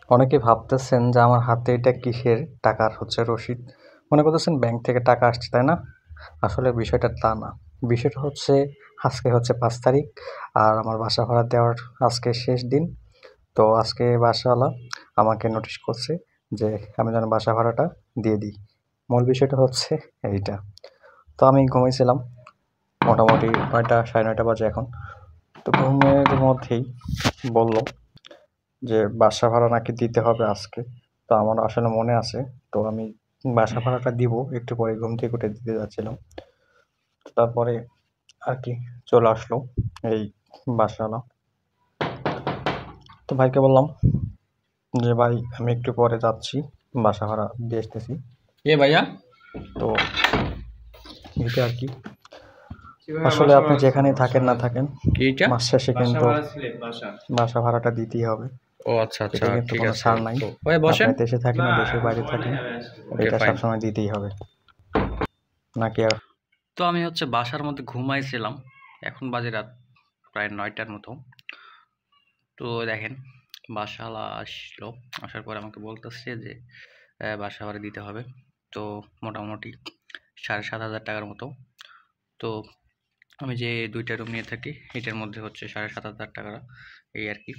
অনেকে ভাবতেছেন যে আমার হাতে এটা কিসের টাকার রসিদ। মনে করতেছেন ব্যাংক থেকে টাকা আসছে, তাই না? আসলে বিষয়টা তা না। বিষয়টা হচ্ছে আজকে ৫ তারিখ আর আমার বাসা ভাড়া দেওয়ার আজকে শেষ দিন। তো আজকে বাসাওয়ালা আমাকে নোটিশ করছে যে আমি যেন বাসা ভাড়াটা দিয়ে দিই। মূল বিষয়টা হচ্ছে এইটা। তো আমি ঘুমাইছিলাম মোটামুটি ৯টা ৯:৩০ বাজে এখন। তো ঘুমের মধ্যেই বলল যে বাসা ভাড়া নাকি দিতে হবে আজকে। তো আমার আসলে মনে আছে। তো আমি বাসা ভাড়াটা দিব। একটু পরে ঘুম থেকে উঠে দিতে যাচ্ছিলাম। তারপরে আরকি চলে আসলো এই বাসাওয়ালা। তো ভাইকে বললাম যে, "ভাই আমি একটু পরে যাচ্ছি। বাসা ভাড়া দিয়ে আসতেছি।" এ ভাইয়া তো এইটা আরকি। কিভাবে আসলে বাসা আপনি ভাড়া ছিল যেখানেই বাসা থাকেন না ভাড়া ছিল থাকেন, কি এটা মাস শেষে বাসা কিন্তু ভাড়া ছিলেন বাসা বাসা ভাড়াটা দিতেই হবে। ও আচ্ছা আচ্ছা এটায় কিন্তু ঠিক কোনো আছে ছাড় নাই। তো ভাই বসেন আপনি দেশে থাকেন না আর দেশের এখন বাইরে সময় নেই থাকেন, আমি আসছি ওকে এটা ফাইন সবসময় দিতেই হবে। নাকি আর তো আমি বাসার মধ্যে ঘুমাইছিলাম এখন বাজে রাত প্রায় ৯টার মতো তো দেখেন বাসাওয়ালা আসলো আসার পর আমাকে বলতেছে যে বাসা ভাড়া দিতে হবে তো মোটামুটি ৭,৫০০ টাকার মতো তো আমি যে ২টা রুম নিয়ে থাকি এটার মধ্যে ৭,৫০০ টাকা এই আর কি